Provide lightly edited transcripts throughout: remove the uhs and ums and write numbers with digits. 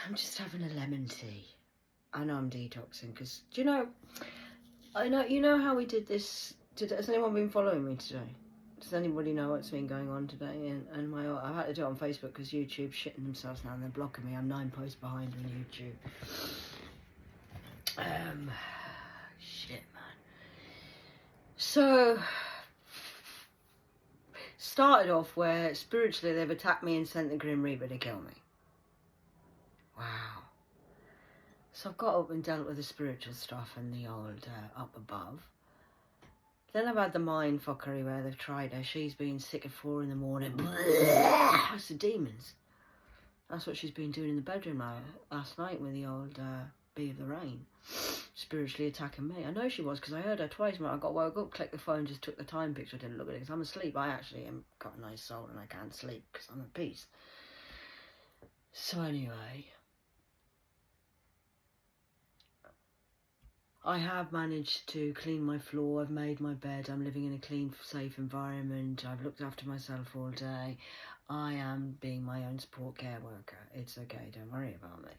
I'm just having a lemon tea. I know I'm detoxing because, do you know, you know how we did this today? Has anyone been following me today? Does anybody know what's been going on today? And I had to do it on Facebook because YouTube's shitting themselves now and they're blocking me. I'm 9 posts behind on YouTube. Shit, man. So, started off where spiritually they've attacked me and sent the Grim Reaper to kill me. Wow. So I've got up and dealt with the spiritual stuff and the old up above. Then I've had the mind fuckery where they've tried her. She's been sick at 4 in the morning. That's the demons. That's what she's been doing in the bedroom last night with the old Bee of the Rain. Spiritually attacking me. I know she was because I heard her twice. When I got woke up, clicked the phone, just took the time picture. I didn't look at it because I'm asleep. I actually am got a nice soul and I can't sleep because I'm at peace. So anyway, I have managed to clean my floor. I've made my bed. I'm living in a clean, safe environment. I've looked after myself all day. I am being my own support care worker. It's okay. Don't worry about me.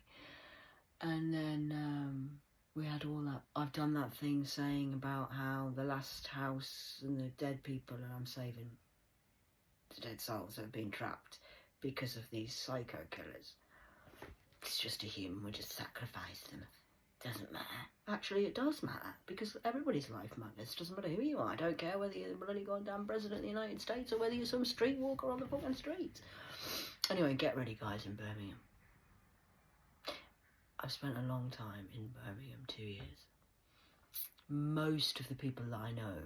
And then we had all that. I've done that thing saying about how the last house and the dead people, and I'm saving the dead souls that have been trapped because of these psycho killers. It's just a human. We just sacrifice them. Doesn't matter. Actually, it does matter because everybody's life matters. Doesn't matter who you are. I don't care whether you're the bloody goddamn president of the United States or whether you're some streetwalker on the fucking streets. Anyway, get ready, guys, in Birmingham. I've spent a long time in Birmingham, 2 years. Most of the people that I know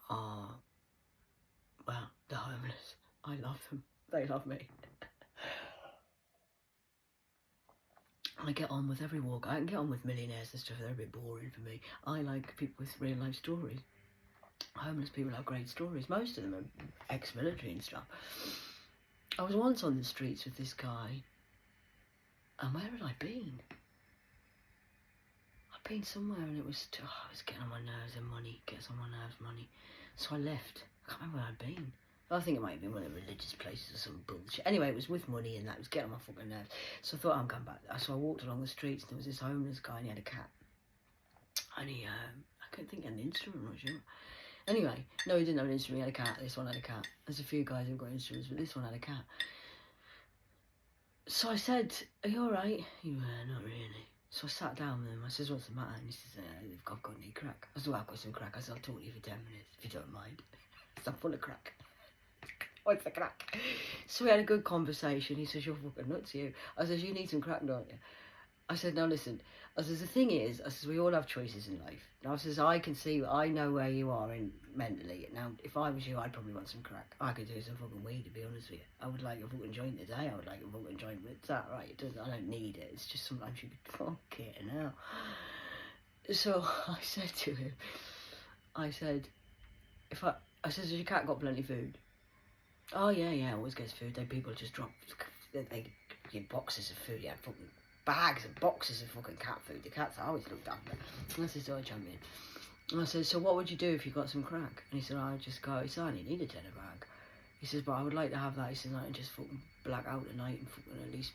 are, well, the homeless. I love them. They love me. I get on with every walk. I can get on with millionaires and stuff. They're a bit boring for me. I like people with real life stories. Homeless people have great stories. Most of them are ex-military and stuff. I was once on the streets with this guy. And where had I been? I'd been somewhere and it was, I was getting on my nerves and money. Gets on my nerves, money. So I left. I can't remember where I'd been. I think it might have been one of the religious places or some bullshit. Anyway, it was with money and that. It was getting on my fucking nerves. So I thought, I'm coming back. So I walked along the streets and there was this homeless guy and he had a cat. And he, I couldn't think of an instrument, I'm not sure. Anyway, no, he didn't have an instrument, he had a cat. This one had a cat. There's a few guys who've got instruments, but this one had a cat. So I said, are you alright? He went, not really. So I sat down with him. I said, what's the matter? And he says, I've got any crack. I said, well, I've got some crack. I said, I'll talk to you for 10 minutes, if you don't mind. So I'm full of crack. What's the crack? So we had a good conversation. He says, you're fucking nuts, you. I said, you need some crack, don't you? I said, no, listen. I says, the thing is, I says, we all have choices in life. Now, I says, I can see, I know where you are in mentally. Now, if I was you, I'd probably want some crack. I could do some fucking weed, to be honest with you. I would like a fucking joint today. I would like a fucking joint, but it's that right. It doesn't, I don't need it. It's just sometimes you could fuck it now. So I said to him, I said, I said, has your cat got plenty of food? Oh, yeah, always gets food. Then people just drop, they give boxes of food. Yeah, fucking bags and boxes of fucking cat food. The cats are always looked after. And I said, so I jumped in. And I said, so what would you do if you got some crack? And he said, I'd just go, he said, I only need a tenner bag. He says, but I would like to have that. He says, I can just fucking black out at night and fucking at least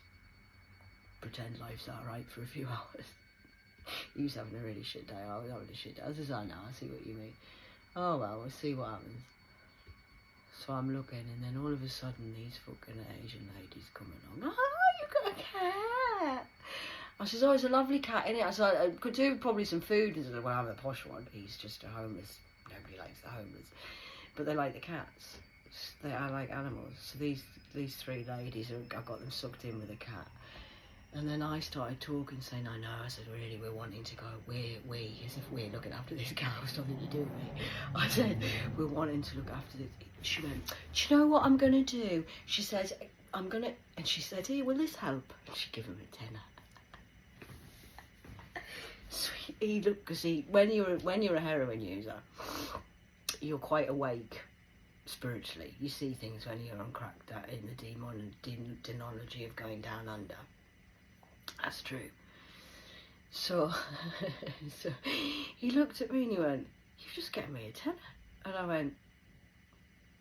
pretend life's alright for a few hours. He was having a really shit day. I was having a shit day. I says, I know, I see what you mean. Oh, well, we'll see what happens. So I'm looking, and then all of a sudden, these fucking Asian ladies coming on. Oh, you've got a cat. I says, oh, it's a lovely cat, innit? I said, I could do probably some food. And I said, well, I'm the posh one. He's just a homeless. Nobody likes the homeless. But they like the cats. I like animals. So these 3 ladies, I got them sucked in with a cat. And then I started talking, saying, I know. I said, really, we're wanting to go. We, as if we're looking after this cat. It's nothing to do with me. I said, we're wanting to look after this. She went, do you know what I'm going to do? She says, I'm going to, and she said, here, will this help? And she gave him a tenner. So he looked, because when you're a heroin user, you're quite awake spiritually. You see things when you're on crack, that in the demonology of going down under. That's true. So, so he looked at me and he went, you've just given me a tenner. And I went,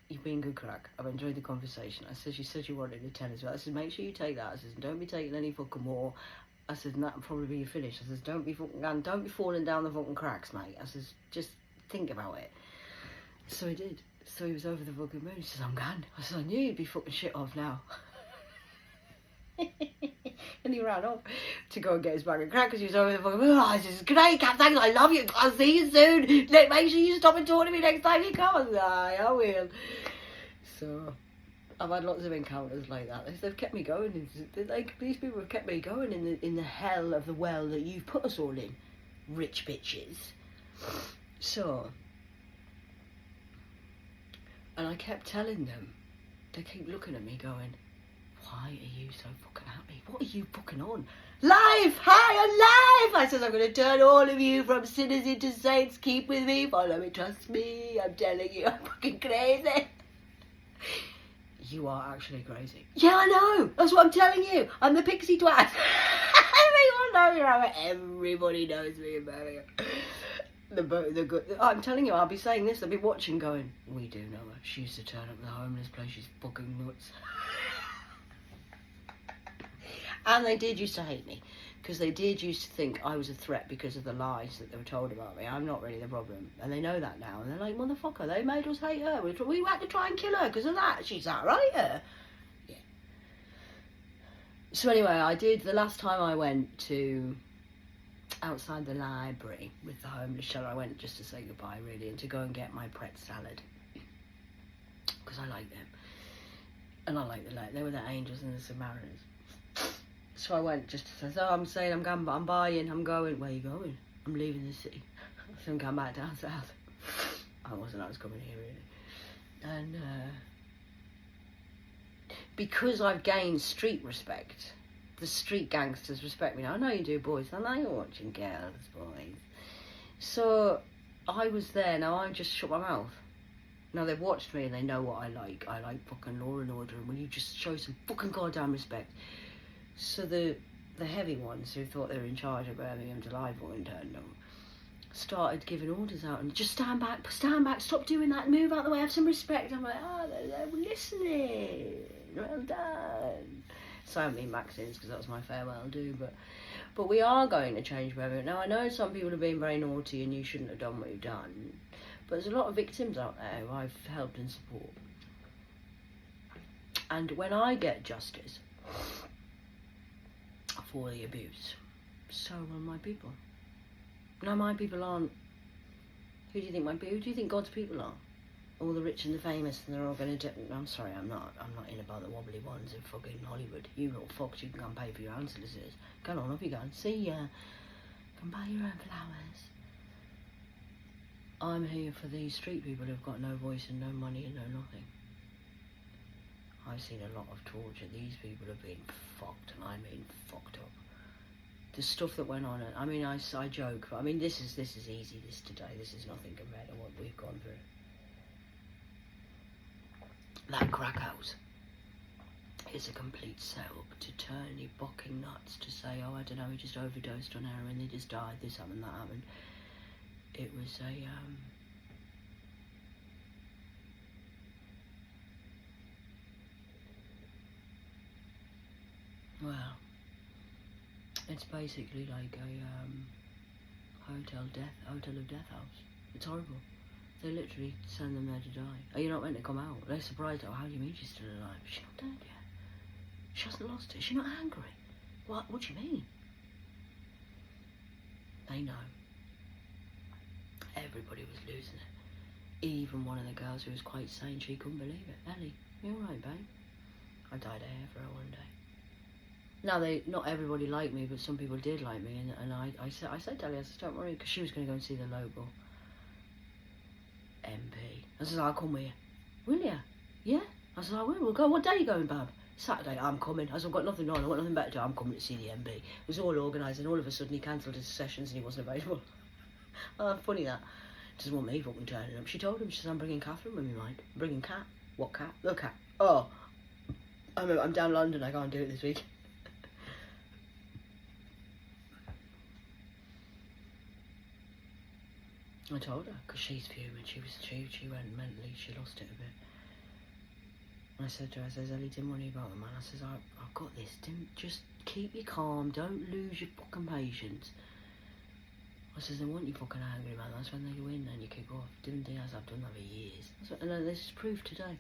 you've been good crack. I've enjoyed the conversation. I said, you said you wanted a tennis ball. I said, make sure you take that. I said, don't be taking any fucking more. I said, and that'll probably be your finish. I said, don't be falling down the fucking cracks, mate. I said, just think about it. So he did. So he was over the fucking moon. He says, I'm gone. I said, I knew you'd be fucking shit off now. And he ran off to go and get his bag of crackers. He was over the fucking moon. I said, good night, Cat. Thanks. I love you. I'll see you soon. Make sure you stop and talk to me next time you come. I said, aye, I will. So I've had lots of encounters like that. They've kept me going. Like, these people have kept me going in the hell of the well that you've put us all in, rich bitches. So, and I kept telling them, they keep looking at me going, why are you so fucking happy? What are you fucking on? Live! Hi, I'm live! I said, I'm going to turn all of you from sinners into saints. Keep with me, follow me, trust me. I'm telling you, I'm fucking crazy. You are actually crazy. Yeah, I know. That's what I'm telling you. I'm the pixie twat. Everyone knows me. Everybody knows me in Birmingham. The good. I'm telling you, I'll be saying this. They'll be watching, going, we do know her. She used to turn up at the homeless place. She's fucking nuts. And they did used to hate me, because they did used to think I was a threat because of the lies that they were told about me. I'm not really the problem, and they know that now. And they're like, motherfucker, they made us hate her. We had to try and kill her because of that. She's that right, her. Yeah. So anyway, I did, the last time I went to outside the library with the homeless shelter, I went just to say goodbye, really, and to go and get my Pret salad, because I like them. And I like they were the angels and the Samaritans. So I went just to say, I'm saying I'm going, but I'm buying, I'm going. Where are you going? I'm leaving the city. So I'm going back down south. I was coming here, really. And because I've gained street respect, the street gangsters respect me now. I know you do, boys. I know you're watching girls, boys. So I was there. Now I just shut my mouth. Now they've watched me and they know what I like. I like fucking law and order. And will you just show some fucking goddamn respect? So the heavy ones who thought they were in charge of Birmingham to Liverpool in turn started giving orders out and just stand back, stop doing that, move out the way, have some respect. I'm like, they're listening, well done. So I mean Maxims, because that was my farewell do, but we are going to change Birmingham. Now I know some people have been very naughty and you shouldn't have done what you've done, but there's a lot of victims out there who I've helped and support. And when I get justice for the abuse, so will my people. Now my people aren't. Who do you think God's people are? All the rich and the famous, and they're all going to do. I'm sorry, I'm not in about the wobbly ones in fucking Hollywood. You little fucks, you can come pay for your own solicitors. Go on, off you go. See ya. Come buy your own flowers. I'm here for these street people who've got no voice and no money and no nothing. I've seen a lot of torture. These people have been fucked, and I mean fucked up. The stuff that went on, I mean, I joke, but I mean, this is easy, this today. This is nothing compared to what we've gone through. That crack house is a complete setup to turn you fucking nuts, to say, oh, I don't know, he just overdosed on heroin, he just died, this happened, that happened. It was a, well, it's basically like a hotel of death house. It's horrible. They literally send them there to die. Oh, you're not meant to come out. They're surprised. Oh, how do you mean she's still alive? She's not dead yet. She hasn't lost it. She's not angry. What do you mean? They know. Everybody was losing it. Even one of the girls who was quite sane, she couldn't believe it. Ellie, you alright, babe? I dyed her hair for her one day. Now, not everybody liked me, but some people did like me, and I said to Ellie, I said, don't worry, because she was going to go and see the local MP. I said, I'll come with you. Will you? Yeah? I said, I will. We'll go. What day are you going, Bab? Saturday. I'm coming. I said, I've got nothing on. I've got nothing better to do. I'm coming to see the MP. It was all organised, and all of a sudden he cancelled his sessions and he wasn't available. Funny that. Doesn't want me fucking turning up. She told him, she said, I'm bringing Catherine with me, mind. I'm bringing Cat. What cat? The cat. Oh. I'm down London. I can't do it this week. I told her, because she's fuming. She went mentally, she lost it a bit. I said to her, I says, Ellie, didn't worry about it, man. I says, I've got this. Just keep you calm. Don't lose your fucking patience. I says, I want you fucking angry, man. That's when they win and you kick off. Doing things I've done that for years. And this is proof today.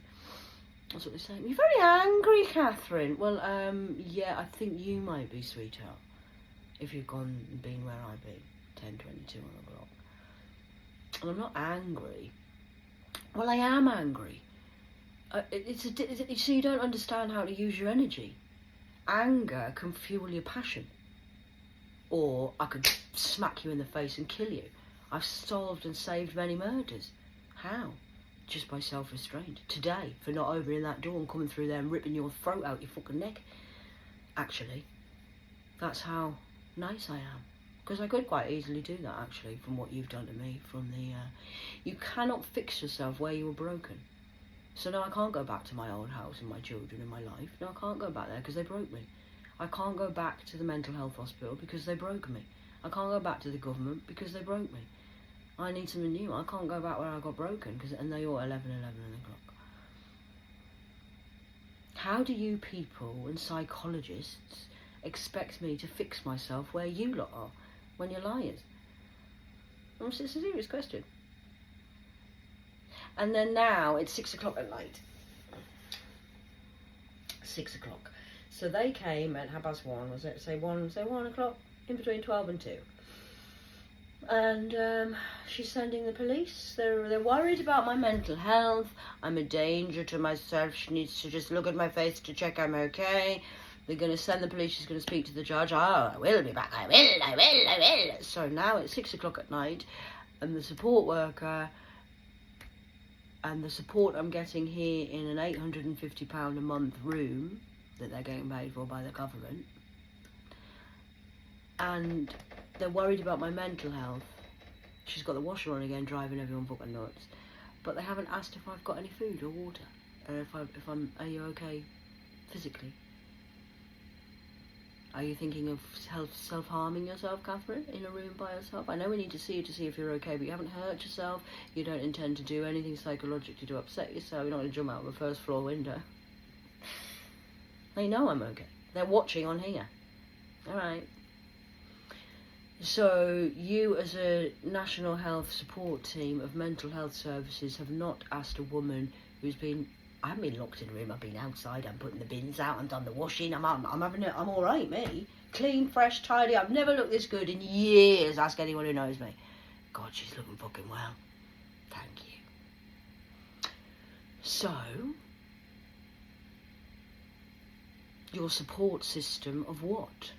That's what they're saying. You're very angry, Catherine. Well, yeah, I think you might be, sweetheart. If you've gone and been where I've been. 10:22 on the clock. And I'm not angry. Well, I am angry. So you don't understand how to use your energy. Anger can fuel your passion. Or I could smack you in the face and kill you. I've solved and saved many murders. How? Just by self-restraint. Today, for not opening that door and coming through there and ripping your throat out your fucking neck. Actually, that's how nice I am. Because I could quite easily do that, actually, from what you've done to me. You cannot fix yourself where you were broken. So no, I can't go back to my old house and my children and my life. No, I can't go back there because they broke me. I can't go back to the mental health hospital because they broke me. I can't go back to the government because they broke me. I need something new. I can't go back where I got broken and they all 11 o'clock. How do you people and psychologists expect me to fix myself where you lot are when you're liars? It's a serious question. And then now it's 6 o'clock at night. 6 o'clock. So they came at 1:30, was it? Say 1 o'clock, in between 12 and 2. And she's sending the police. They're worried about my mental health. I'm a danger to myself. She needs to just look at my face to check I'm okay. They're going to send the police. She's going to speak to the judge. Oh, I will be back. I will. So now it's 6 o'clock at night, and the support worker and the support I'm getting here in an £850 a month room that they're getting paid for by the government. And they're worried about my mental health. She's got the washer on again, driving everyone fucking nuts. But they haven't asked if I've got any food or water, or are you okay physically? Are you thinking of self-harming yourself, Catherine, in a room by yourself? I know we need to see you to see if you're okay, but you haven't hurt yourself. You don't intend to do anything psychologically to upset yourself. You're not going to jump out of a first floor window. They know I'm okay. They're watching on here. All right. So you, as a National Health Support Team of Mental Health Services, have not asked a woman who's been... I haven't been locked in a room. I've been outside. I'm putting the bins out. I've done the washing. I'm all right, me. Clean, fresh, tidy. I've never looked this good in years. Ask anyone who knows me. God, she's looking fucking well. Thank you. So, your support system of what?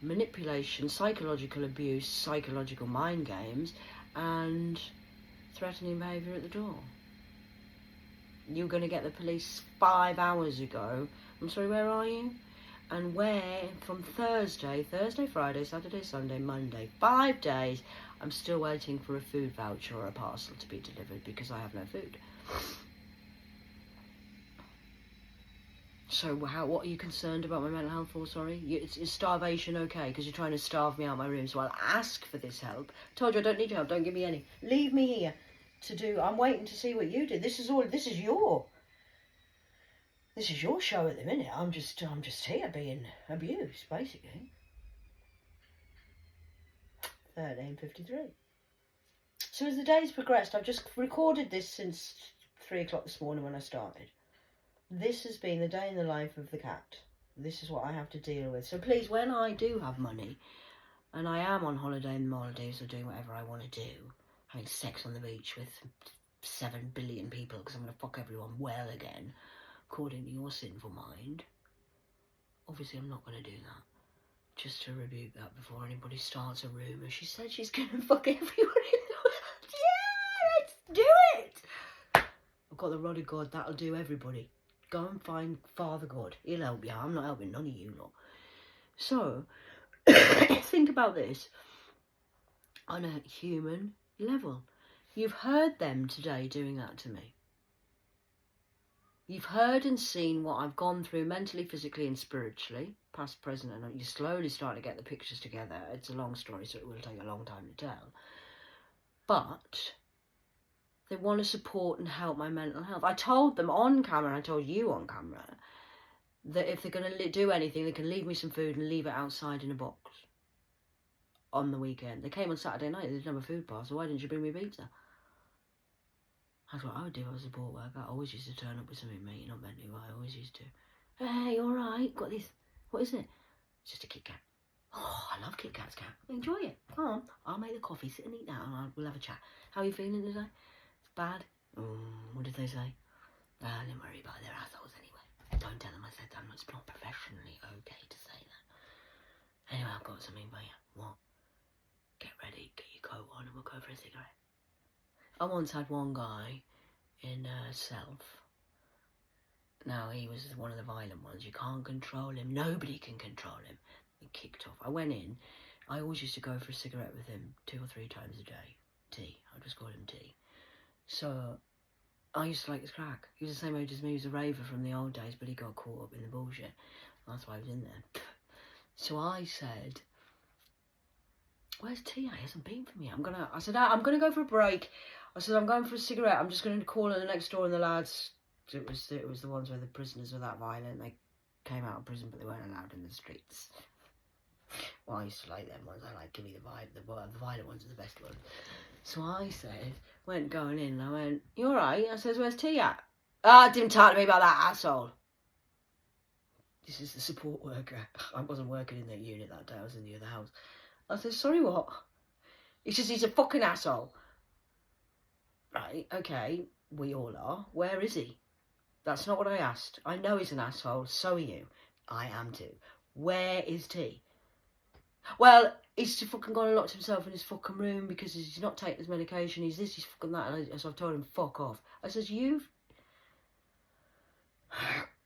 Manipulation, psychological abuse, psychological mind games, and threatening behaviour at the door. You were going to get the police 5 hours ago. I'm sorry, where are you? And where, from Thursday, Friday, Saturday, Sunday, Monday, 5 days, I'm still waiting for a food voucher or a parcel to be delivered because I have no food. So what are you concerned about my mental health for, sorry? Is starvation okay? Because you're trying to starve me out of my room, so I'll ask for this help. Told you I don't need your help, don't give me any. Leave me here to do. I'm waiting to see what you do. This is your show at the minute. I'm just here being abused, basically. 13:53. So as the days progressed, I've just recorded this since 3 o'clock this morning when I started. This has been the day in the life of the cat. This is what I have to deal with. So please, when I do have money, and I am on holiday in the Maldives or doing whatever I want to do, having sex on the beach with 7 billion people because I'm going to fuck everyone well again, according to your sinful mind. Obviously, I'm not going to do that. Just to rebuke that before anybody starts a rumour. She said she's going to fuck everyone in the world. Yeah, let's do it. I've got the rod of God. That'll do everybody. Go and find Father God. He'll help you. I'm not helping none of you lot. So, think about this on a human level. You've heard them today doing that to me. You've heard and seen what I've gone through mentally, physically and spiritually, past, present, and you're slowly starting to get the pictures together. It's a long story, so it will take a long time to tell. But They want to support and help my mental health. I told them on camera, and I told you on camera, that if they're going to do anything, they can leave me some food and leave it outside in a box on the weekend. They came on Saturday night, they didn't have a food bar, so why didn't you bring me pizza? That's what I would do if I was a support worker. I always used to turn up with something, mate. You're not meant to. I always used to. Hey, all right, got this. What is it? It's just a Kit Kat. Oh, I love Kit Kats, Kat. Enjoy it. Come on. I'll make the coffee. Sit and eat that, and we'll have a chat. How are you feeling today? It's bad? What did they say? Don't worry about it. They're assholes anyway. Don't tell them I said that. It's not professionally okay to say that. Anyway, I've got something for you. What? Get ready. Get your coat on, and we'll go for a cigarette. I once had one guy in Self. Now, he was one of the violent ones. You can't control him. Nobody can control him. He kicked off. I went in. I always used to go for a cigarette with him 2 or 3 times a day. Tea. I just called him Tea. So, I used to like his crack. He was the same age as me. He was a raver from the old days, but he got caught up in the bullshit. That's why I was in there. So I said, where's Tea? He hasn't been for me. I said, I'm gonna go for a break. I said, I'm going for a cigarette. I'm just going to call in the next door, and the lads, it was the ones where the prisoners were that violent. They came out of prison, but they weren't allowed in the streets. Well, I used to like them ones. I like, give me the vibe. The violent ones are the best ones. So I said, going in, and I went, you all right? I says, where's Tea at? Didn't talk to me about that asshole. This is the support worker. I wasn't working in that unit that day. I was in the other house. I said, sorry, what? He says, he's a fucking asshole. Right, okay, we all are. Where is he? That's not what I asked. I know he's an asshole, so are you. I am too. Where is T? Well, he's fucking gone and locked himself in his fucking room because he's not taking his medication, he's this, he's fucking that, and so I've told him, fuck off. I says, you've...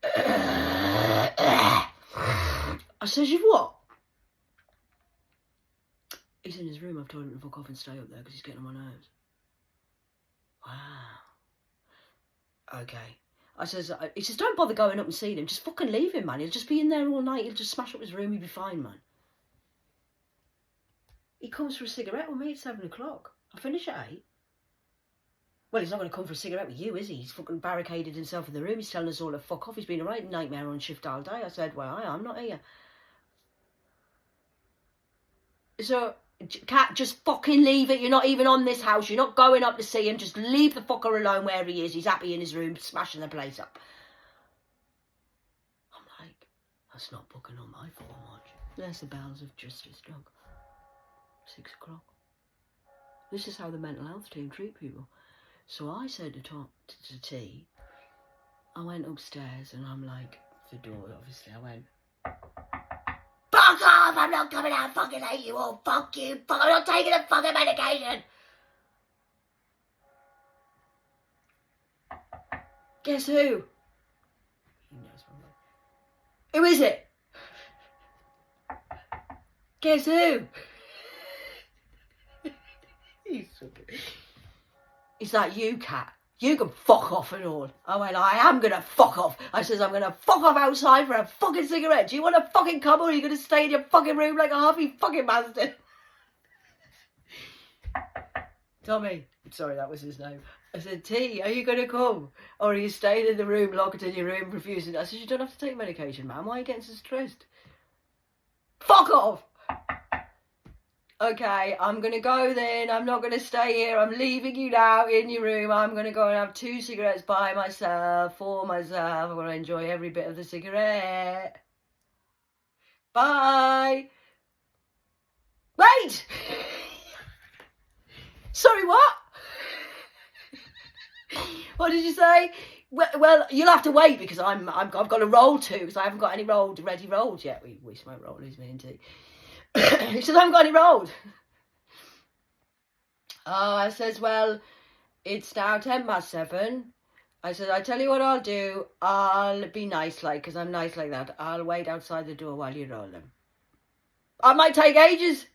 I says, you've what? He's in his room, I've told him to fuck off and stay up there because he's getting on my nerves. Wow. Okay. I says, he says, don't bother going up and seeing him. Just fucking leave him, man. He'll just be in there all night. He'll just smash up his room. He'll be fine, man. He comes for a cigarette with me at 7 o'clock. I finish at 8. Well, he's not going to come for a cigarette with you, is he? He's fucking barricaded himself in the room. He's telling us all to fuck off. He's been a right nightmare on shift all day. I said, well, I'm not here. So... Cat, just fucking leave it. You're not even on this house. You're not going up to see him. Just leave the fucker alone where he is. He's happy in his room, smashing the place up. I'm like, that's not fucking on my phone watch. There's the bells of justice, dog. 6 o'clock. This is how the mental health team treat people. So I said to T, I went upstairs and I'm like, the door, obviously, I went, fuck off! I'm not coming out. Fucking hate you all. Fuck you. Fuck, I'm not taking the fucking medication. Guess who? He knows my name. Who is it? Guess who? He's like, you, Cat. You can fuck off and all. I went, I am going to fuck off. I says, I'm going to fuck off outside for a fucking cigarette. Do you want to fucking come or are you going to stay in your fucking room like a halfy fucking bastard? Tommy. Sorry, that was his name. I said, T, are you going to come? Or are you staying in the room, locked in your room, refusing? I said, you don't have to take medication, man. Why are you getting so stressed? Fuck off! Okay, I'm going to go then. I'm not going to stay here. I'm leaving you now in your room. I'm going to go and have 2 cigarettes by myself, for myself. I'm going to enjoy every bit of the cigarette. Bye. Wait! Sorry, what? What did you say? Well, you'll have to wait because I've got a roll too because I haven't got any ready rolled yet. We smoke rollers, me and T. He says, I haven't got any rolled. Oh, I says, well, it's now 7:10. I said, I tell you what I'll do. I'll be nice like, because I'm nice like that. I'll wait outside the door while you roll them. I might take ages.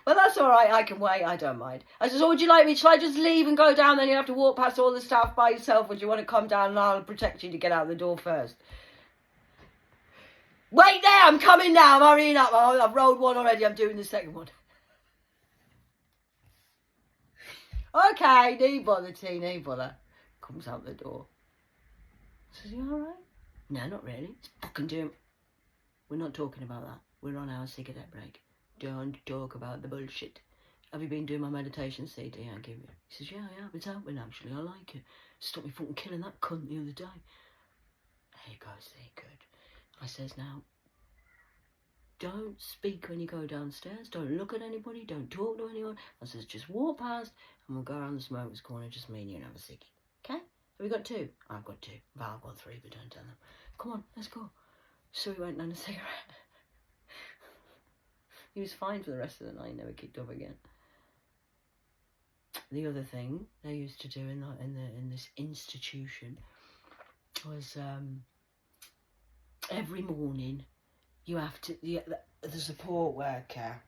Well, that's all right. I can wait. I don't mind. I says, oh, would you like me? Shall I just leave and go down? Then you have to walk past all the staff by yourself. Would you want to come down and I'll protect you to get out the door first? Wait there, I'm coming now, I'm hurrying up. I've rolled one already, I'm doing the second one. Okay, need bother, T, need bother. Comes out the door. Says, you alright? No, not really. It's fucking doing... We're not talking about that. We're on our cigarette break. Don't talk about the bullshit. Have you been doing my meditation CD I give you? He says, yeah, it's helping actually. I like it. Stopped me fucking killing that cunt the other day. There you go, see, good. I says, now, don't speak when you go downstairs. Don't look at anybody. Don't talk to anyone. I says, just walk past and we'll go around the smokers corner, just me and you, and have a ciggy. Okay? Have we got 2? I've got 2. Well, I've got 3, but don't tell them. Come on, let's go. So we went down a cigarette. He was fine for the rest of the night. Never kicked off again. The other thing they used to do in this institution was every morning you have to the support worker.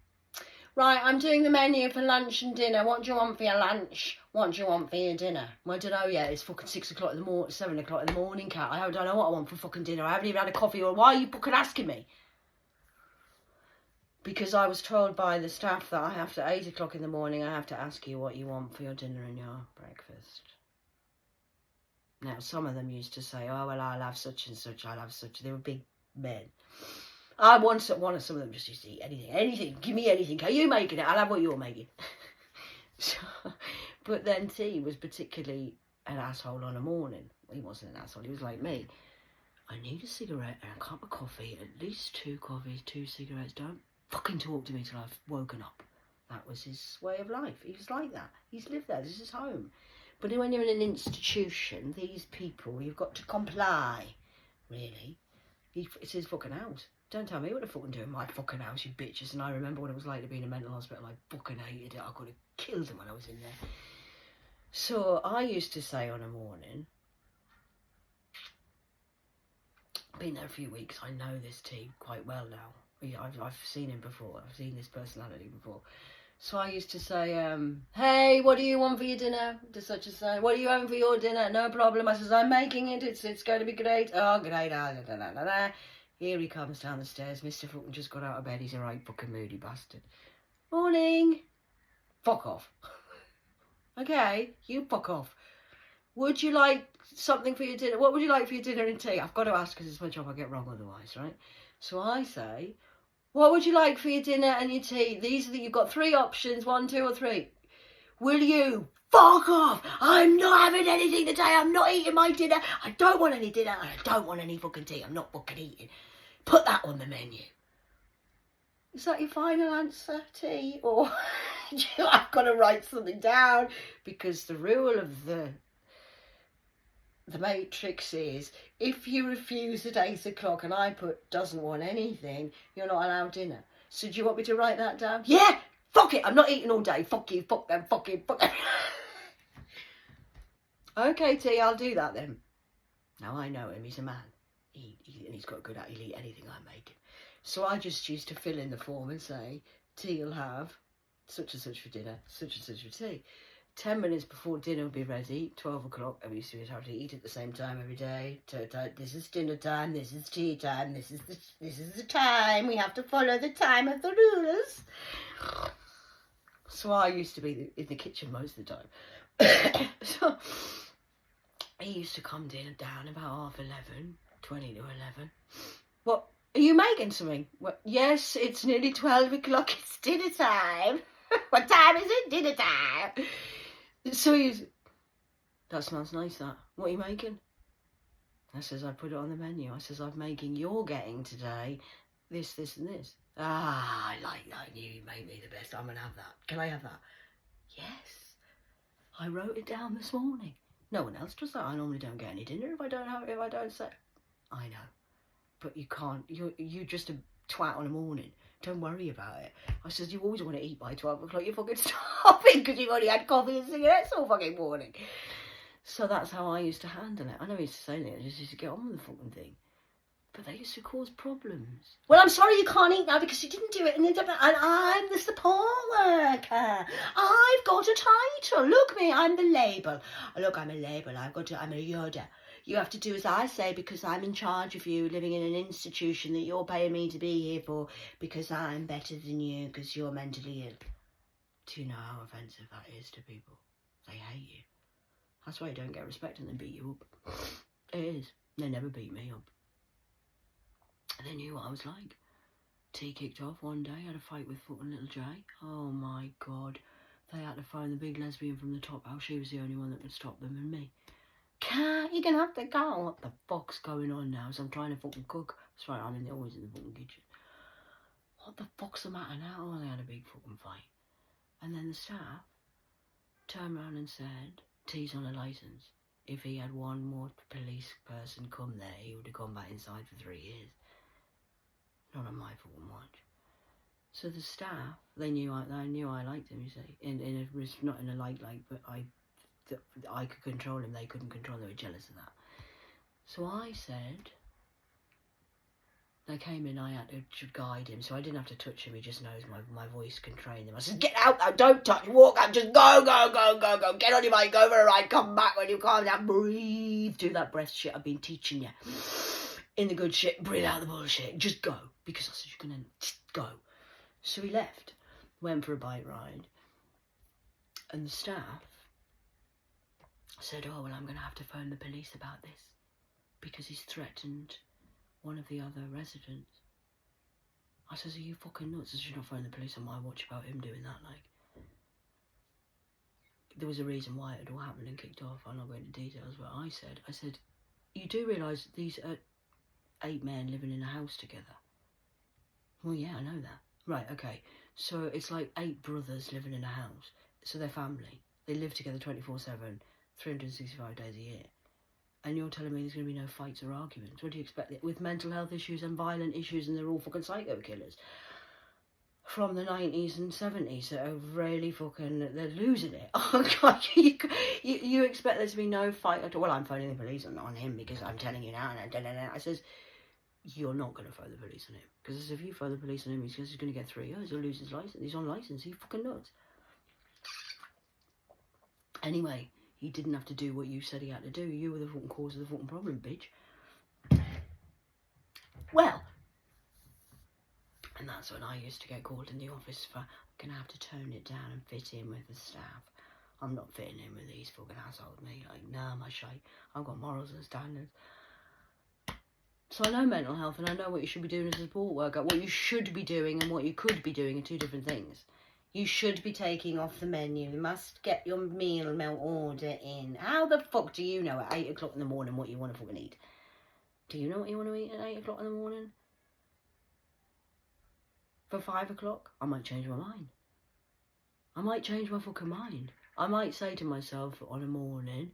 Right, I'm doing the menu for lunch and dinner. What do you want for your lunch? What do you want for your dinner? Well, I don't know yet. It's fucking 6 o'clock in the morning, 7 o'clock in the morning, cat. I don't know what I want for fucking dinner. I haven't even had a coffee. Or why are you fucking asking me? Because I was told by the staff that I have to, 8 o'clock in the morning, I have to ask you what you want for your dinner and your breakfast. Now, some of them used to say, oh, well, I'll have such and such, I'll have such. They were big men. One of some of them just used to eat anything. Give me anything. Are you making it? I'll have what you're making. So, but then T was particularly an asshole on a morning. He wasn't an asshole. He was like me. I need a cigarette and a cup of coffee, at least 2 coffees, 2 cigarettes. Don't fucking talk to me till I've woken up. That was his way of life. He was like that. He's lived there. This is his home. But when you're in an institution, these people, you've got to comply. Really. It's his fucking house. Don't tell me what to fucking do in my fucking house, you bitches. And I remember what it was like to be in a mental hospital. I fucking hated it. I could have killed him when I was in there. So I used to say on a morning, been there a few weeks, I know this team quite well now. I've seen him before. I've seen this personality before. So I used to say, hey, what do you want for your dinner? To such and such. What are you having for your dinner? No problem. I says, I'm making it. It's going to be great. Oh, great. Here he comes down the stairs. Mr. Fucking just got out of bed. He's a right fucking moody bastard. Morning. Fuck off. Okay, you fuck off. Would you like something for your dinner? What would you like for your dinner and tea? I've got to ask because it's my job. I get wrong otherwise, right? So I say, what would you like for your dinner and your tea? You've got 3 options, 1, 2 or 3. Will you fuck off? I'm not having anything today. I'm not eating my dinner. I don't want any dinner and I don't want any fucking tea. I'm not fucking eating. Put that on the menu. Is that your final answer, T? Or I've got to write something down because the rule of the Matrix is if you refuse at 8 o'clock and I put doesn't want anything, you're not allowed dinner. So do you want me to write that down? Yeah, fuck it. I'm not eating all day. Fuck you, fuck them, fuck you, fuck them. Okay, T, I'll do that then. Now I know him. He's a man. And he's got good at he'll eat anything I make him. So I just used to fill in the form and say, T will have such and such for dinner, such and such for tea. 10 minutes before dinner will be ready, 12 o'clock, and we used to have to eat at the same time every day. This is dinner time, this is tea time, this is the time. We have to follow the time of the rulers. So I used to be in the kitchen most of the time. So he used to come down about 11:30, 20 to 11. What? Are you making something? Well, yes, it's nearly 12 o'clock. It's dinner time. What time is it? Dinner time. So that smells nice, that. What are you making? I says, I put it on the menu. I says, I'm making, you're getting today this, this and this. Ah, I like that. You made me the best. I'm going to have that. Can I have that? Yes. I wrote it down this morning. No one else does that. I normally don't get any dinner if I don't say. I know. But you can't. You're just a twat on a morning. Don't worry about it. I says, you always want to eat by 12 o'clock. You're fucking stopping because you've only had coffee and cigarettes all fucking morning. So that's how I used to handle it. I know he used to say that. I just used to get on with the fucking thing. But they used to cause problems. Well, I'm sorry you can't eat now because you didn't do it. And I'm the support worker. I've got a title. Look me, I'm the label. Look, I'm a label. I'm a Yoda. You have to do as I say because I'm in charge of you living in an institution that you're paying me to be here for because I'm better than you because you're mentally ill. Do you know how offensive that is to people? They hate you. That's why you don't get respect and they beat you up. It is. They never beat me up. They knew what I was like. T kicked off one day, had a fight with fucking little Jay. Oh my God. They had to find the big lesbian from the top house. She was the only one that could stop them and me. Cat, you're gonna have to go. What the fuck's going on now? So I'm trying to fucking cook. That's right, always in the fucking kitchen. What the fuck's the matter now? Oh, they had a big fucking fight. And then the staff turned around and said, T's on a licence. If he had one more police person come there, he would have gone back inside for 3 years. Not on my fucking watch. So the staff, they knew I liked him, you see. Not in a like, but I could control him, they couldn't control him, they were jealous of that. So I said, they came in, I had to guide him, so I didn't have to touch him, he just knows my voice can train him. I said, get out now, don't touch, walk out, just go, get on your bike, go for a ride, come back when you calm down, breathe, do that breath shit I've been teaching you. In the good shit, breathe out the bullshit, just go, because I said, you're gonna go. So he left, went for a bike ride, and the staff said, oh, well, I'm going to have to phone the police about this, because he's threatened one of the other residents. I says, are you fucking nuts? I said, you're not phoning the police on my watch about him doing that, like. There was a reason why it had all happened and kicked off. I'm not going into details, but I said, you do realise these are 8 men living in a house together? Well, yeah, I know that. Right, okay. So it's like 8 brothers living in a house. So they're family. They live together 24/7, 365 days a year. And you're telling me there's going to be no fights or arguments? What do you expect? With mental health issues and violent issues, and they're all fucking psycho killers from the 90s and 70s that are really fucking, they're losing it. Oh God, you expect there to be no fight at all? Well, I'm phoning the police on him because I'm telling you now. And I says, you're not going to phone the police on him. Because if you phone the police on him, he's going to get 3 years. He'll lose his license. He's on license. He's fucking nuts. Anyway, he didn't have to do what you said he had to do. You were the fucking cause of the fucking problem, bitch. Well, and that's when I used to get called in the office for, I'm going to have to tone it down and fit in with the staff. I'm not fitting in with these fucking assholes, me. Like, nah, my shite. I've got morals and standards. So I know mental health, and I know what you should be doing as a support worker. What you should be doing and what you could be doing are 2 different things. You should be taking off the menu. You must get your meal order in. How the fuck do you know at 8 o'clock in the morning what you want to fucking eat? Do you know what you want to eat at 8 o'clock in the morning? For 5 o'clock? I might change my mind. I might change my fucking mind. I might say to myself on a morning,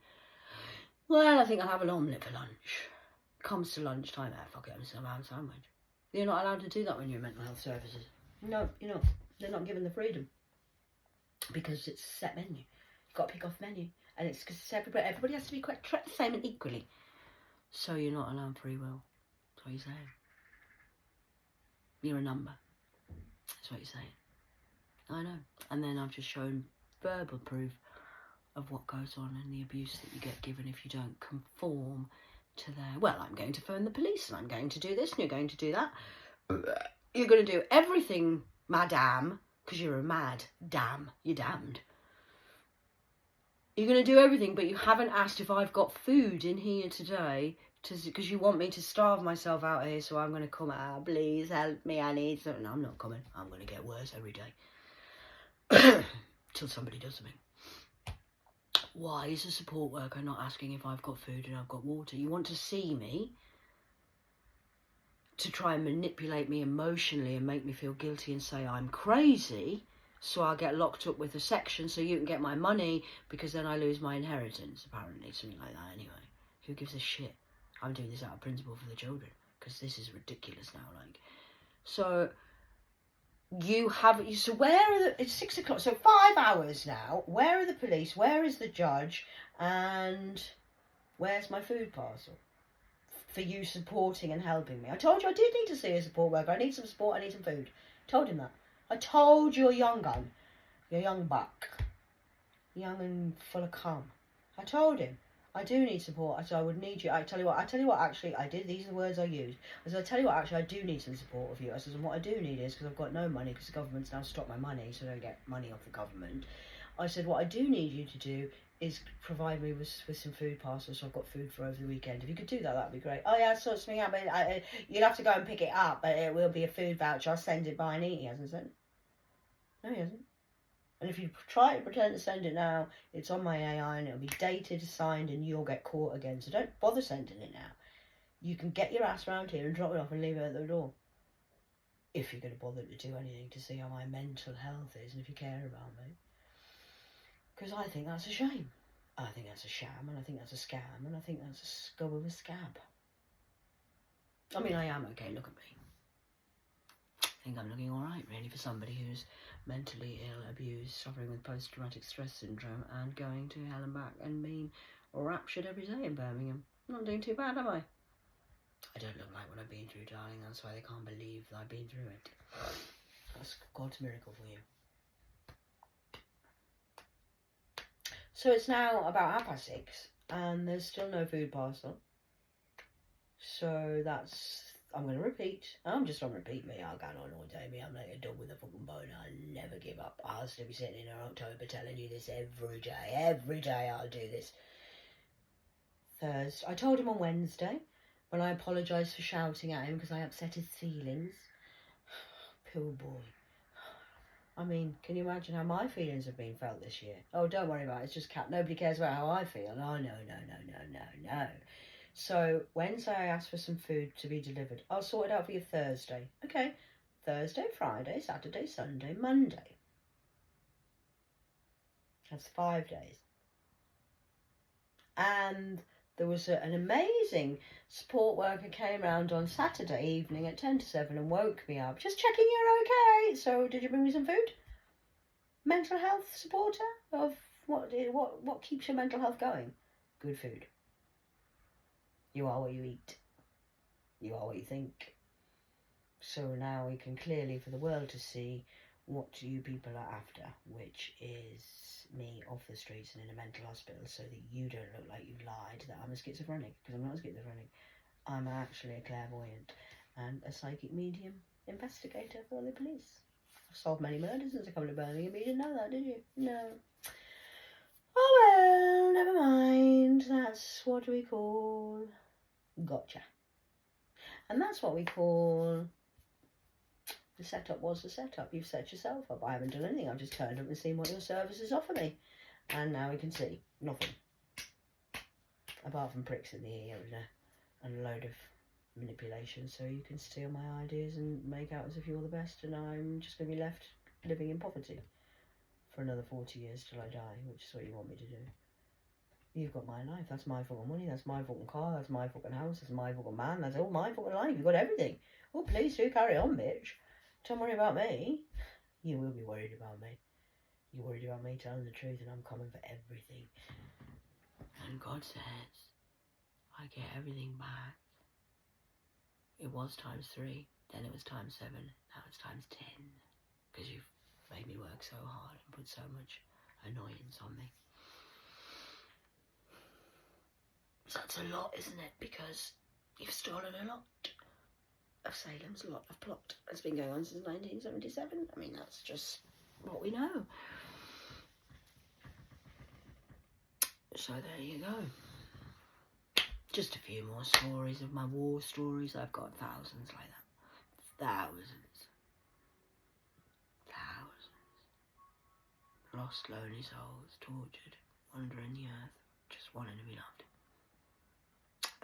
well, I think I'll have an omelette for lunch. Comes to lunchtime, fuck it, I'm still having a sandwich. You're not allowed to do that when you're in mental health services. No, you're not. They're not given the freedom. Because it's a set menu. You've got to pick off menu. And it's because everybody has to be quite the same and equally. So you're not allowed free will. That's what you're saying. You're a number. That's what you're saying. I know. And then I've just shown verbal proof of what goes on and the abuse that you get given if you don't conform to their, well, I'm going to phone the police and I'm going to do this and you're going to do that. You're going to do everything, madame, because you're a mad damn. You're damned. You're going to do everything, but you haven't asked if I've got food in here today because you want me to starve myself out here, so I'm going to come out. Please help me, I need something. No, I'm not coming. I'm going to get worse every day. Till somebody does something. Why is a support worker not asking if I've got food and I've got water? You want to see me to try and manipulate me emotionally and make me feel guilty and say I'm crazy, so I'll get locked up with a section so you can get my money because then I lose my inheritance, apparently. Something like that anyway. Who gives a shit? I'm doing this out of principle for the children because this is ridiculous now. Like, so where are it's 6 o'clock, so 5 hours now. Where are the police? Where is the judge? And where's my food parcel? For you supporting and helping me. I told you I did need to see a support worker. I need some support, I need some food. Told him that. I told you, you're young gun. You're young buck. Young and full of cum. I told him. I do need support. I said I would need you. I tell you what, actually, I did. These are the words I used. I said, I tell you what, actually, I do need some support of you. I said, and what I do need is, because I've got no money, because the government's now stopped my money, so I don't get money off the government. I said, what I do need you to do is provide me with some food parcels so I've got food for over the weekend. If you could do that, that'd be great. Oh yeah, I sort something out, but you'll have to go and pick it up, but it will be a food voucher. I'll send it by an e. He hasn't sent. No, he hasn't. And if you try to pretend to send it now, it's on my AI and it'll be dated, signed, and you'll get caught again. So don't bother sending it now. You can get your ass around here and drop it off and leave it at the door. If you're going to bother to do anything to see how my mental health is and if you care about me. Because I think that's a shame. I think that's a sham, and I think that's a scam, and I think that's a scum of a scab. I mean, I am okay, look at me. I think I'm looking alright, really, for somebody who's mentally ill, abused, suffering with post-traumatic stress syndrome, and going to hell and back and being raptured every day in Birmingham. I'm not doing too bad, am I? I don't look like what I've been through, darling. That's why they can't believe that I've been through it. That's God's miracle for you. So it's now about 6:30, and there's still no food parcel. So that's... I'm going to repeat. I'm just on repeat, me. I'll go on all day, me. I'm like a dog with a fucking bone. I'll never give up. I'll still be sitting in October telling you this every day. Every day I'll do this. Thursday. I told him on Wednesday when I apologised for shouting at him because I upset his feelings. Poor boy. I mean, can you imagine how my feelings have been felt this year? Oh, don't worry about it. It's just cat. Nobody cares about how I feel. Oh, no. So, Wednesday I asked for some food to be delivered. I'll sort it out for you Thursday. Okay. Thursday, Friday, Saturday, Sunday, Monday. That's 5 days. And there was an amazing support worker came round on Saturday evening at 10 to 7 and woke me up. Just checking you're okay. So, did you bring me some food? Mental health supporter of what keeps your mental health going? Good food. You are what you eat. You are what you think. So now we can clearly, for the world to see, what you people are after, which is me off the streets and in a mental hospital so that you don't look like you've lied that I'm a schizophrenic, because I'm not a schizophrenic. I'm actually a clairvoyant and a psychic medium investigator for the police. I've solved many murders since I come to Birmingham. You didn't know that, did you? No. Oh well, never mind. That's what we call gotcha. And that's what we call... The setup was the setup. You've set yourself up. I haven't done anything. I've just turned up and seen what your services offer me. And now we can see nothing. Apart from pricks in the ear and a load of manipulation. So you can steal my ideas and make out as if you're the best. And I'm just going to be left living in poverty for another 40 years till I die. Which is what you want me to do. You've got my life. That's my fucking money. That's my fucking car. That's my fucking house. That's my fucking man. That's all my fucking life. You've got everything. Oh, please do carry on, bitch. Don't worry about me. You will be worried about me. You're worried about me telling the truth, and I'm coming for everything. And God says, I get everything back. It was ×3, then it was ×7, now it's ×10. Because you've made me work so hard and put so much annoyance on me. So that's a lot, isn't it? Because you've stolen a lot of Salem's, a lot of plot. It's been going on since 1977. I mean, that's just what we know. So there you go. Just a few more stories of my war stories. I've got thousands like that. Thousands. Lost, lonely souls, tortured, wandering the earth, just wanting to be loved.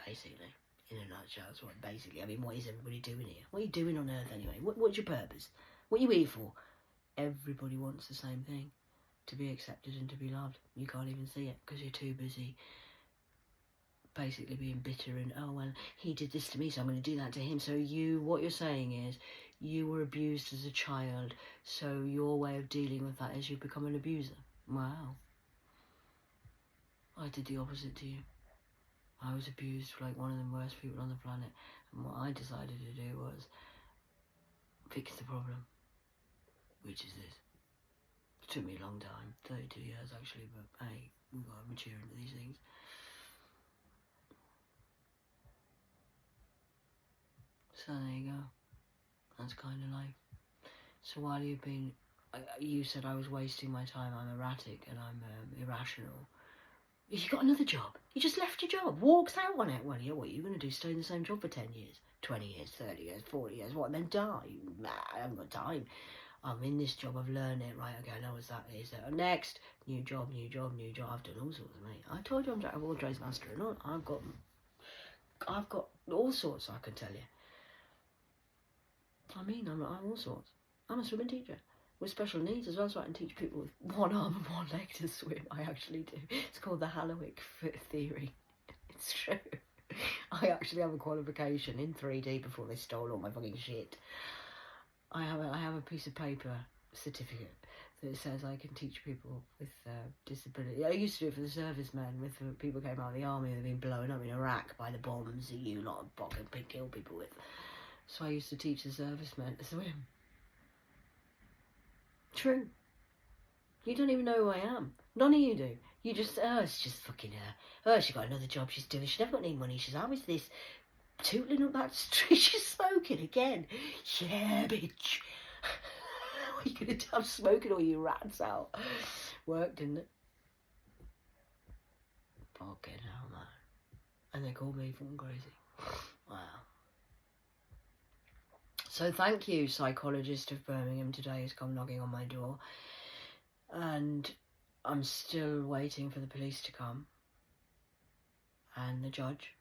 Basically. In a nutshell, that's what basically, I mean, what is everybody doing here? What are you doing on earth anyway? What's your purpose? What are you here for? Everybody wants the same thing. To be accepted and to be loved. You can't even see it because you're too busy basically being bitter and, oh, well, he did this to me, so I'm going to do that to him. So what you're saying is, you were abused as a child, so your way of dealing with that is you become an abuser. Wow. I did the opposite to you. I was abused for like one of the worst people on the planet, and what I decided to do was fix the problem, which is this. It took me a long time, 32 years actually, but hey, we've got to mature into these things. So there you go. That's kind of life. So while you've been you said I was wasting my time, I'm erratic and I'm irrational. You got another job. You just left your job, walked out on it. Well, yeah, what are you going to do? Stay in the same job for 10 years, 20 years, 30 years, 40 years, what, and then die? Nah, I haven't got time. I'm in this job, I've learned it, right, okay, I know what that is. Next, new job, I've done all sorts, mate. I told you I'm Jack of all trades, master and all. I've got all sorts, I can tell you. I mean, I'm all sorts. I'm a swimming teacher with special needs as well, so I can teach people with one arm and one leg to swim. I actually do. It's called the Hallowick theory. It's true. I actually have a qualification in 3D before they stole all my fucking shit. I have a piece of paper certificate that says I can teach people with disability. I used to do it for the servicemen, with the people who came out of the army, they've been blown up in Iraq by the bombs that you lot of fucking kill people with. So I used to teach the servicemen to swim. True. You don't even know who I am. None of you do. You just, it's just fucking her. She got another job she's doing. She never got any money. She's always this tootling up that street. She's smoking again. Yeah, bitch. What are you going to do? I'm smoking all you rats out. Worked, didn't it? Fucking hell, man. And they call me fucking crazy. Wow. So thank you, psychologist of Birmingham today, who's come knocking on my door. And I'm still waiting for the police to come. And the judge.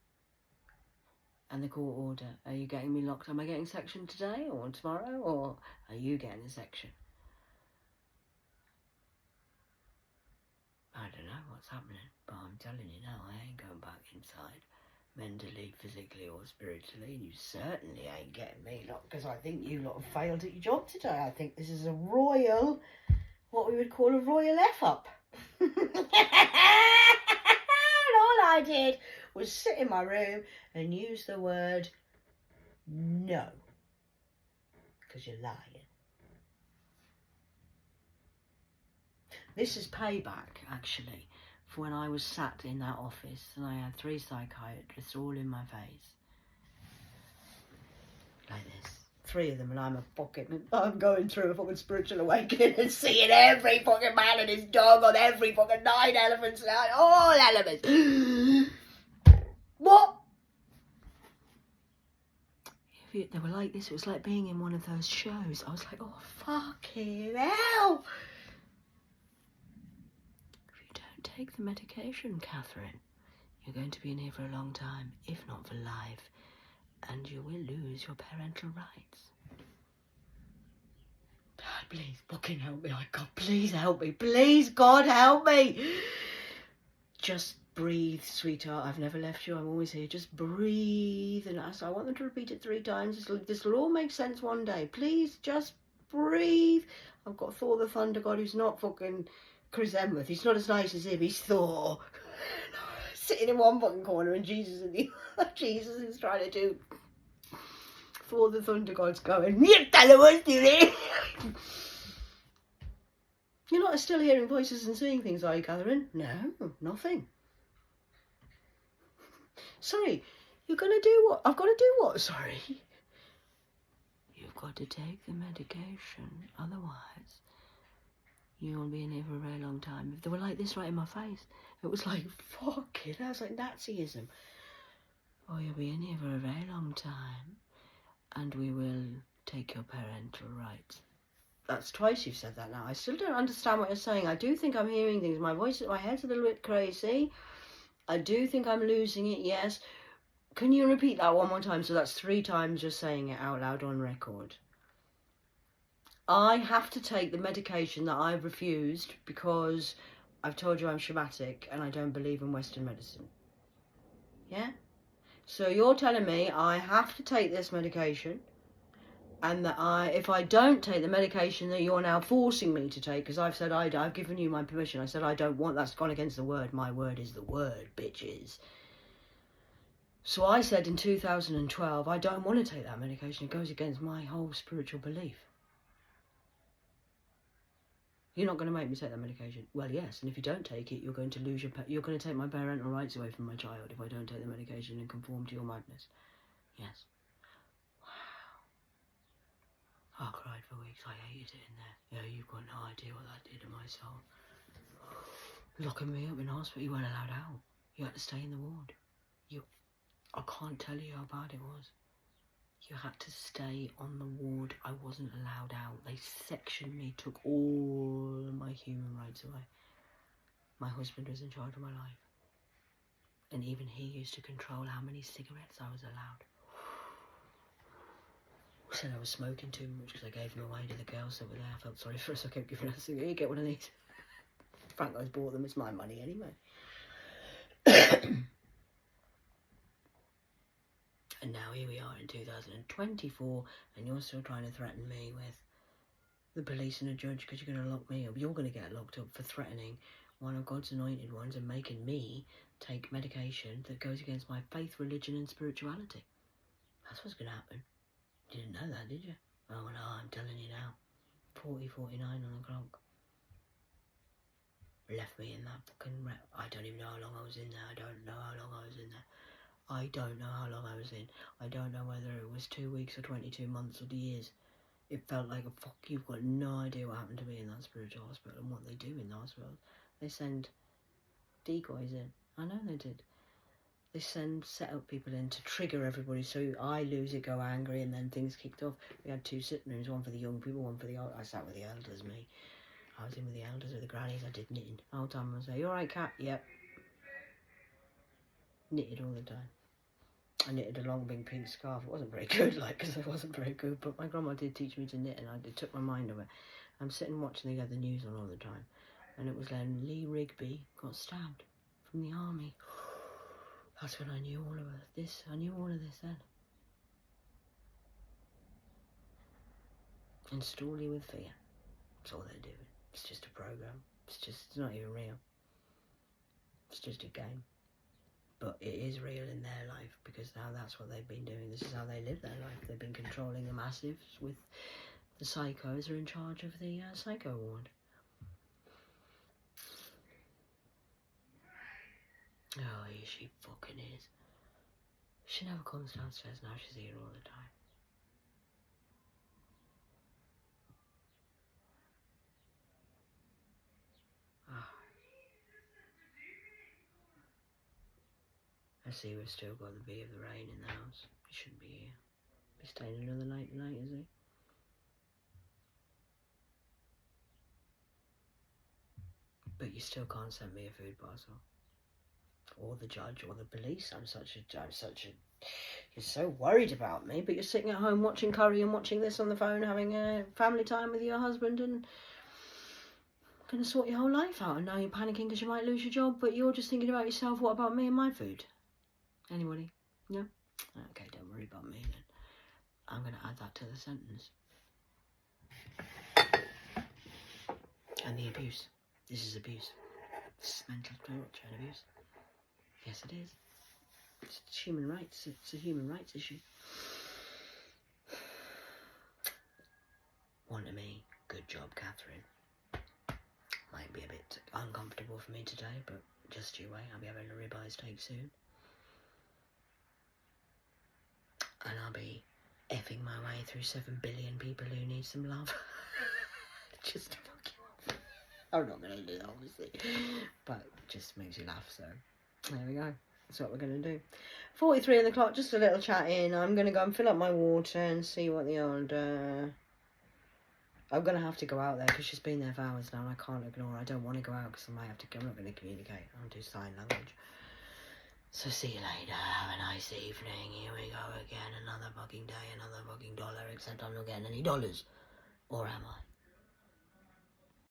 And the court order. Are you getting me locked? Am I getting section today or tomorrow? Or are you getting a section? I don't know what's happening. But I'm telling you now, I ain't going back inside. Mentally, physically or spiritually. And you certainly ain't getting me locked. Because I think you lot have failed at your job today. I think this is a royal, what we would call a royal F-up. And all I did was sit in my room and use the word no. Because you're lying. This is payback, actually, for when I was sat in that office and I had 3 psychiatrists all in my face. Like this. 3 of them, and I'm going through a fucking spiritual awakening and seeing every fucking man and his dog on every fucking 9 elephants, all elements. What? They were like this. It was like being in one of those shows. I was like, oh, fucking hell. If you don't take the medication, Catherine, you're going to be in here for a long time, if not for life, and you will lose your parental rights. Dad, please fucking help me. Oh, God, please help me. Please, God, help me. Just breathe, sweetheart. I've never left you. I'm always here. Just breathe. And I want them to repeat it 3 times. This will all make sense one day. Please, just breathe. I've got Thor the Thunder God, who's not fucking Chris Hemsworth. He's not as nice as him. He's Thor. Sitting in one fucking corner and Jesus in the other. Jesus is trying to do Thor the Thunder God's going, you tell him what to do. You're not still hearing voices and seeing things, are you, Catherine? No, nothing. Sorry, you're going to do what? I've got to do what? Sorry. You've got to take the medication, otherwise you'll be in here for a very long time. If they were like this right in my face, it was like, fuck it, that was like Nazism. Oh, you'll be in here for a very long time, and we will take your parental rights. That's twice you've said that now. I still don't understand what you're saying. I do think I'm hearing things. My head's a little bit crazy. I do think I'm losing it, yes. Can you repeat that one more time? So that's 3 times you're saying it out loud on record. I have to take the medication that I've refused because I've told you I'm shamanic and I don't believe in Western medicine. Yeah? So you're telling me I have to take this medication, and that if I don't take the medication that you're now forcing me to take, because I've said I've given you my permission. I said I don't want, that's gone against the word. My word is the word, bitches. So I said in 2012, I don't want to take that medication. It goes against my whole spiritual belief. You're not going to make me take that medication. Well, yes, and if you don't take it, you're going to lose you're going to take my parental rights away from my child if I don't take the medication and conform to your madness. Yes. Wow. I cried for weeks. weeks. I hated it in there. Yeah, you've got no idea what that did to my soul. Locking me up in hospital. You weren't allowed out. You had to stay in the ward. I can't tell you how bad it was. You had to stay on the ward. I wasn't allowed out. They sectioned me, took all my human rights away. My husband was in charge of my life. And even he used to control how many cigarettes I was allowed. Said I was smoking too much because I gave them away to the girls that were there. I felt sorry for us. I kept giving us a cigarette. Get one of these. Frank guys bought them. It's my money anyway. And now here we are in 2024, and you're still trying to threaten me with the police and a judge because you're going to lock me up. You're going to get locked up for threatening one of God's anointed ones and making me take medication that goes against my faith, religion and spirituality. That's what's going to happen. You didn't know that, did you? Oh no, I'm telling you now. 40:49 on the clock. Left me in that fucking wreck. I don't even know how long I was in there. I don't know how long I was in there. I don't know how long I was in. I don't know whether it was 2 weeks or 22 months or years. It felt like a fuck. You've got no idea what happened to me in that spiritual hospital and what they do in the hospital. They send decoys in. I know they did. They set up people in to trigger everybody so I lose it, go angry, and then things kicked off. We had 2 sitting rooms, one for the young people, one for the old. I sat with the elders, me. I was in with the elders, with the grannies. I did knitting. The whole time I was like, "You alright, Kat?" Yep. Knitted all the time. I knitted a long big pink scarf. It wasn't very good, because it wasn't very good, but my grandma did teach me to knit, and it took my mind off it. I'm sitting watching the news on all the time, and it was when Lee Rigby got stabbed from the army. That's when I knew all of this. I knew all of this then. Install you with fear. That's all they're doing. It's just a program. It's not even real. It's just a game. But it is real in their life because now that's what they've been doing. This is how they live their life. They've been controlling the masses with the psychos are in charge of the psycho ward. Oh, here she fucking is. She never comes downstairs now. She's here all the time. I see we've still got the bee of the rain in the house. He shouldn't be here. He's staying another night tonight, is he? But you still can't send me a food parcel. Or the judge or the police. I'm such a you're so worried about me, but you're sitting at home watching curry and watching this on the phone, having a family time with your husband and gonna sort your whole life out, and now you're panicking because you might lose your job, but you're just thinking about yourself. What about me and my food? Anybody? No? Okay, don't worry about me then. I'm going to add that to the sentence. And the abuse. This is abuse. This is mental torture and abuse. Yes, it is. It's human rights. It's a human rights issue. One to me. Good job, Catherine. Might be a bit uncomfortable for me today, but just you wait. I'll be having a ribeye steak soon. And I'll be effing my way through 7 billion people who need some love. Just to fuck you off. I'm not going to do that, obviously. But it just makes you laugh, so there we go. That's what we're going to do. 43 on the clock, just a little chat in. I'm going to go and fill up my water and see what the old... I'm going to have to go out there because she's been there for hours now and I can't ignore her. I don't want to go out because I might have to... I'm not going to communicate. I'll do sign language. So see you later, have a nice evening, here we go again, another fucking day, another fucking dollar, except I'm not getting any dollars. Or am I?